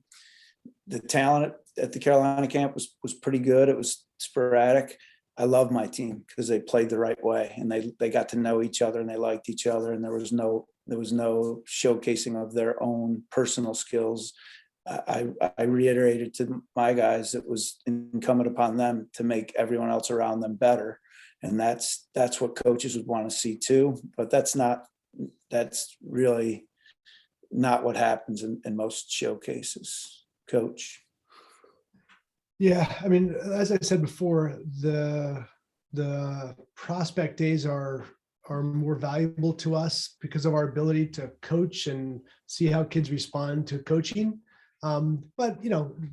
the talent at the Carolina camp was pretty good. It was sporadic. I love my team because they played the right way, and they got to know each other and they liked each other. And there was no showcasing of their own personal skills. I reiterated to my guys, it was incumbent upon them to make everyone else around them better. And that's what coaches would want to see too. But that's really not what happens in most showcases, Coach. Yeah, I mean, as I said before, the prospect days are more valuable to us because of our ability to coach and see how kids respond to coaching. But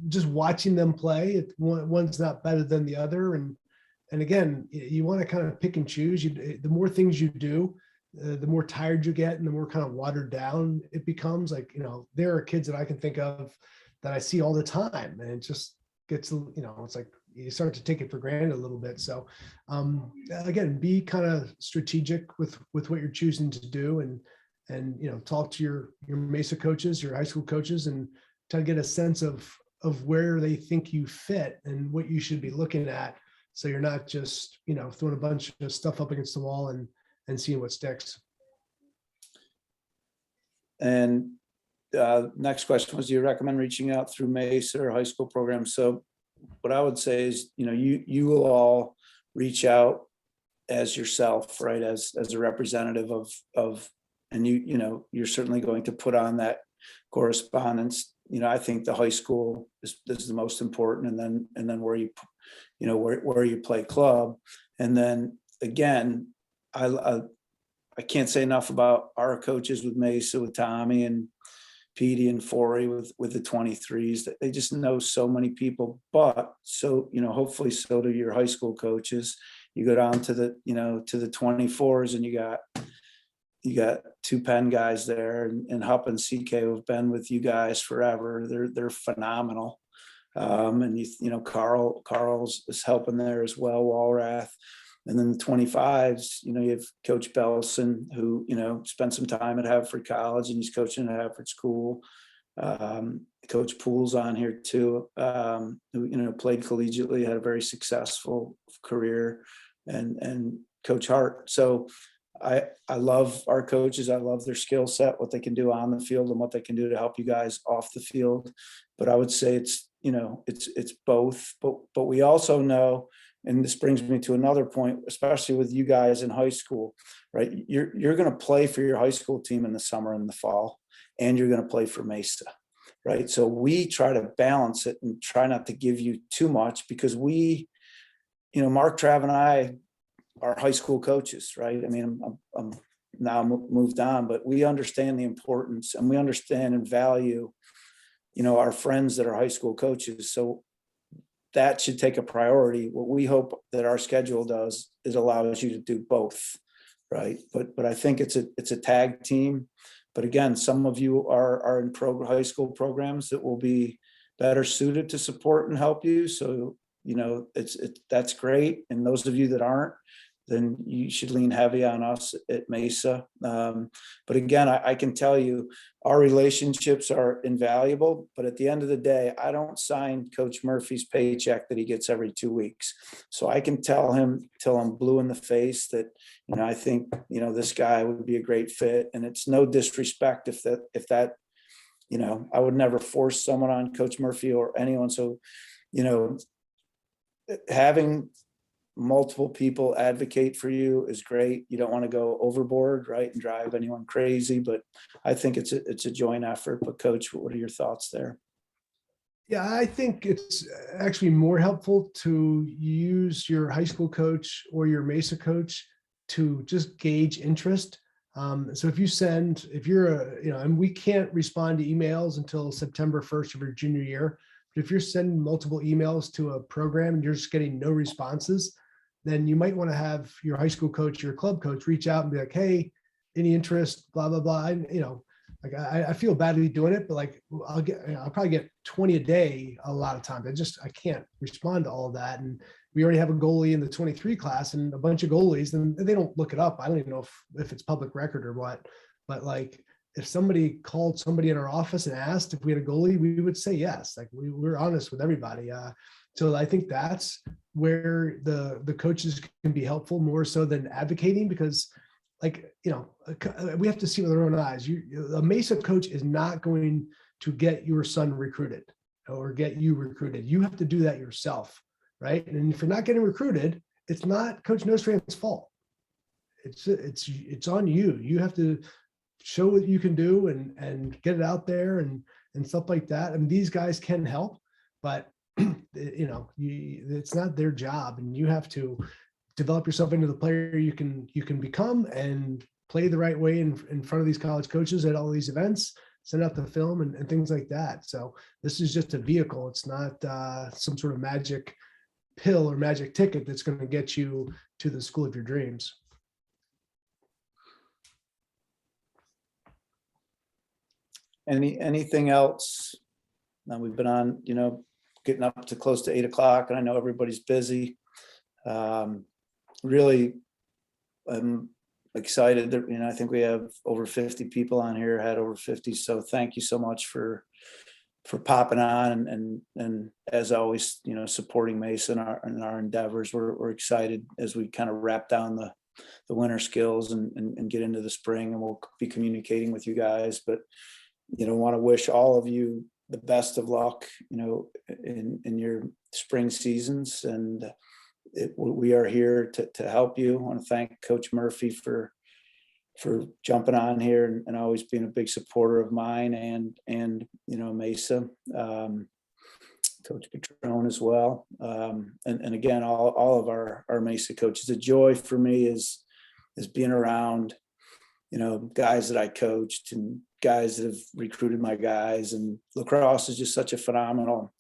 just watching them play, one's not better than the other. And again, you want to kind of pick and choose. The more things you do, the more tired you get and the more kind of watered down it becomes. Like, there are kids that I can think of that I see all the time, and it just gets, it's like you start to take it for granted a little bit. So again, be kind of strategic with what you're choosing to do, and talk to your Mesa coaches, your high school coaches, and try to get a sense of where they think you fit and what you should be looking at. So you're not just, throwing a bunch of stuff up against the wall and seeing what sticks. And next question was, do you recommend reaching out through Mesa or high school programs? So what I would say is, you will all reach out as yourself, right? As a representative of, and you're certainly going to put on that correspondence. I think the high school is the most important, and then where you play club. And then again, I can't say enough about our coaches with Mesa, with Tommy and Petey and Forey with the 23s. That they just know so many people. But hopefully so do your high school coaches. You go down to the 24s, and you got 2 Penn guys there, and Hupp and CK who have been with you guys forever. They're phenomenal. And Carl's is helping there as well, Walrath. And then the 25s, you have Coach Belson, who, spent some time at Haverford College, and he's coaching at Haverford School. Coach Poole's on here too, who, played collegiately, had a very successful career, and Coach Hart. So I love our coaches. I love their skill set, what they can do on the field and what they can do to help you guys off the field. But I would say it's both, but we also know, and this brings me to another point, especially with you guys in high school, right? You're going to play for your high school team in the summer and the fall, and you're going to play for Mesa, right? So we try to balance it and try not to give you too much, because Mark, Trav, and I are high school coaches, right? I mean, I'm now moved on, but we understand the importance, and we understand and value, our friends that are high school coaches. So that should take a priority. What we hope that our schedule does is allows you to do both, right? But I think it's a tag team. But again, some of you are in high school programs that will be better suited to support and help you. So that's great. And those of you that aren't, then you should lean heavy on us at Mesa. But again, I can tell you, our relationships are invaluable. But at the end of the day, I don't sign Coach Murphy's paycheck that he gets every 2 weeks. So I can tell him till I'm blue in the face that, I think, this guy would be a great fit. And it's no disrespect if that, I would never force someone on Coach Murphy or anyone. So, having multiple people advocate for you is great. You don't want to go overboard, right, and drive anyone crazy, but I think it's a joint effort. But Coach, what are your thoughts there? Yeah, I think it's actually more helpful to use your high school coach or your Mesa coach to just gauge interest. So if you're and we can't respond to emails until September 1st of your junior year. But if you're sending multiple emails to a program and you're just getting no responses, then you might want to have your high school coach, your club coach reach out and be like, hey, any interest, blah, blah, blah. And, Like I feel badly doing it, but like I'll probably get 20 a day a lot of times. I can't respond to all of that. And we already have a goalie in the 23 class and a bunch of goalies, and they don't look it up. I don't even know if it's public record or what, but like if somebody called somebody in our office and asked if we had a goalie, we would say yes. Like we're honest with everybody. So I think that's where the coaches can be helpful more so than advocating, because like, we have to see with our own eyes. A Mesa coach is not going to get your son recruited or get you recruited. You have to do that yourself, right? And if you're not getting recruited, it's not Coach Nostrand's fault. It's on you. You have to show what you can do and get it out there and stuff like that. And these guys can help, but it's not their job, and you have to develop yourself into the player you can become and play the right way in front of these college coaches at all these events, send out the film and things like that. So this is just a vehicle. It's not some sort of magic pill or magic ticket that's going to get you to the school of your dreams. Anything else? Now we've been on, getting up to close to 8 o'clock, and I know everybody's busy. Really, I'm excited that, I think we have over 50 people on here, had over 50. So thank you so much for popping on and as always, supporting Mesa in our endeavors. We're excited as we kind of wrap down the winter skills and get into the spring, and we'll be communicating with you guys. But, want to wish all of you the best of luck, in your spring seasons. And we are here to help you. I want to thank Coach Murphy for jumping on here and always being a big supporter of mine and Mesa, Coach Patron as well. And again, all of our Mesa coaches. A joy for me is being around, guys that I coached and guys that have recruited my guys. And lacrosse is just such a phenomenal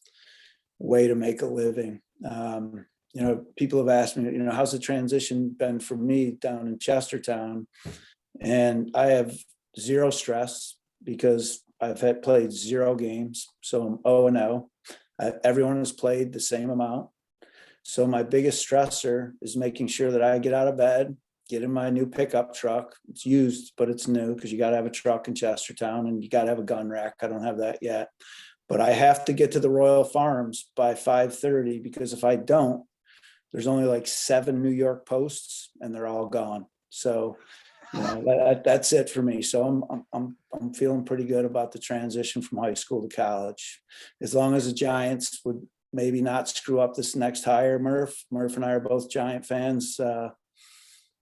way to make a living. People have asked me, how's the transition been for me down in Chestertown? And I have zero stress because I've played 0 games. So I'm 0-0. Everyone has played the same amount. So my biggest stressor is making sure that I get out of bed, get in my new pickup truck. It's used, but it's new because you got to have a truck in Chestertown and you got to have a gun rack. I don't have that yet, but I have to get to the Royal Farms by 5:30 because if I don't, there's only like 7 New York Posts and they're all gone. So, that's it for me. So I'm feeling pretty good about the transition from high school to college. As long as the Giants would maybe not screw up this next hire, Murph and I are both Giant fans.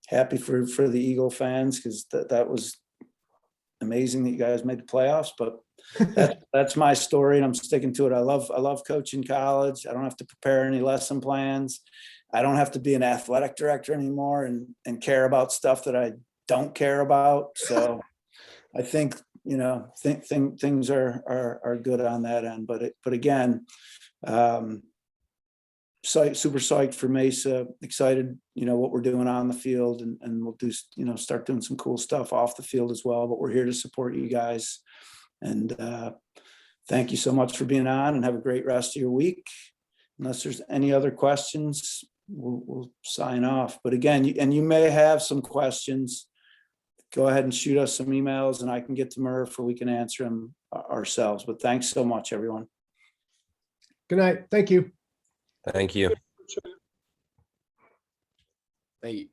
Happy for the Eagle fans because that was amazing that you guys made the playoffs. But that's my story, and I'm sticking to it. I love coaching college. I don't have to prepare any lesson plans. I don't have to be an athletic director anymore and care about stuff that I don't care about. So I think, things are good on that end. But again, super psyched for Mesa, excited, what we're doing on the field, and we'll do, start doing some cool stuff off the field as well. But we're here to support you guys. And thank you so much for being on, and have a great rest of your week. Unless there's any other questions, we'll sign off. But again, you may have some questions. Go ahead and shoot us some emails and I can get to Murph or we can answer them ourselves. But thanks so much, everyone. Good night. Thank you. Thank you. Thank you.